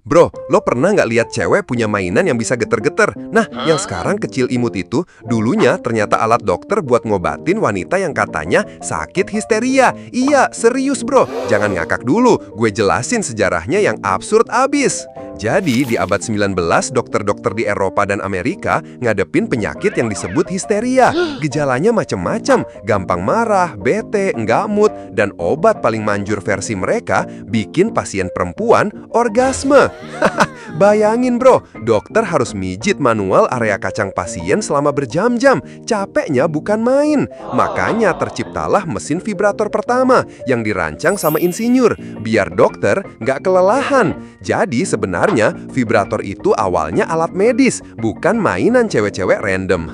Bro, lo pernah nggak lihat cewek punya mainan yang bisa geter-geter? Nah, yang sekarang kecil imut itu, dulunya ternyata alat dokter buat ngobatin wanita yang katanya sakit histeria. Iya, serius bro. Jangan ngakak dulu, gue jelasin sejarahnya yang absurd abis. Jadi, di abad 19, dokter-dokter di Eropa dan Amerika ngadepin penyakit yang disebut histeria. Gejalanya macem-macem, gampang marah, bete, nggak mood, dan obat paling manjur versi mereka bikin pasien perempuan orgasme. Bayangin bro, dokter harus mijit manual area kacang pasien selama berjam-jam. Capeknya bukan main. Makanya terciptalah mesin vibrator pertama yang dirancang sama insinyur, biar dokter nggak kelelahan. Jadi sebenarnya vibrator itu awalnya alat medis, bukan mainan cewek-cewek random.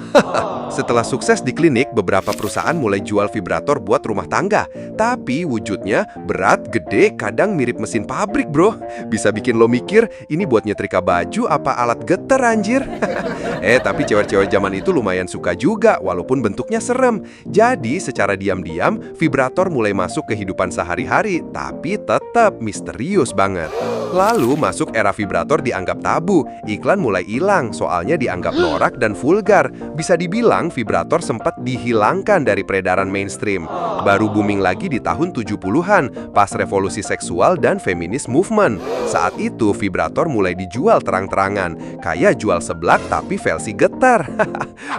Setelah sukses di klinik, beberapa perusahaan mulai jual vibrator buat rumah tangga. Tapi wujudnya berat, gede, kadang mirip mesin pabrik bro. Bisa bikin lo mikir, ini buat nyetrika baju apa alat getar anjir? Tapi cewek-cewek zaman itu lumayan suka juga, walaupun bentuknya serem. Jadi secara diam-diam, vibrator mulai masuk kehidupan sehari-hari, tapi tetap misterius banget. Lalu masuk era vibrator dianggap tabu, iklan mulai hilang, soalnya dianggap norak dan vulgar. Bisa dibilang vibrator sempat dihilangkan dari peredaran mainstream. Baru booming lagi di tahun 70-an, pas revolusi seksual dan feminis movement. Saat itu vibrator mulai dijual terang-terangan, kayak jual seblak tapi versi getar.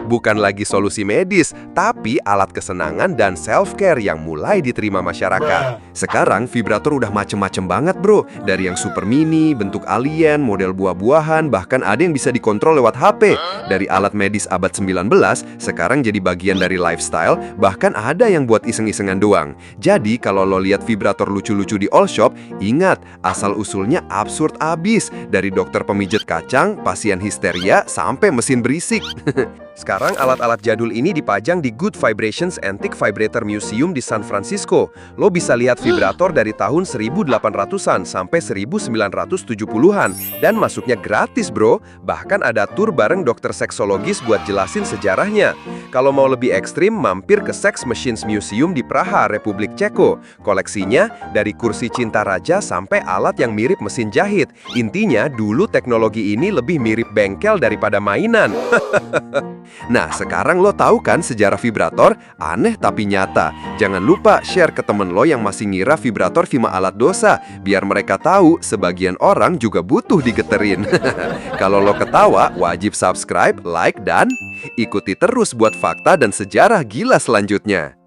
Bukan lagi solusi medis, tapi alat kesenangan dan self-care yang mulai diterima masyarakat. Sekarang vibrator udah macem-macem banget bro, dari yang super mini, bentuk alien, model buah-buahan, bahkan ada yang bisa dikontrol lewat HP. Dari alat medis abad 19, sekarang jadi bagian dari lifestyle, bahkan ada yang buat iseng-isengan doang. Jadi kalau lo lihat vibrator lucu-lucu di all shop, ingat, asal-usulnya absurd abis. Dari dokter pemijet kacang, pasien histeria, sampai mesin berisik. Sekarang alat-alat jadul ini dipajang di Good Vibrations Antique Vibrator Museum di San Francisco. Lo bisa lihat vibrator dari tahun 1800-an sampai 1970-an. Dan masuknya gratis bro. Bahkan ada tur bareng dokter seksologis buat jelasin sejarahnya. Kalau mau lebih ekstrim, mampir ke Sex Machines Museum di Praha, Republik Ceko. Koleksinya dari kursi cinta raja sampai alat yang mirip mesin jahit. Intinya, dulu teknologi ini lebih mirip bengkel daripada mainan. Nah, sekarang lo tahu kan sejarah vibrator? Aneh tapi nyata. Jangan lupa share ke temen lo yang masih ngira vibrator cuma alat dosa, biar mereka tahu sebagian orang juga butuh digeterin. Kalau lo ketawa, wajib subscribe, like, dan ikuti terus buat fakta dan sejarah gila selanjutnya.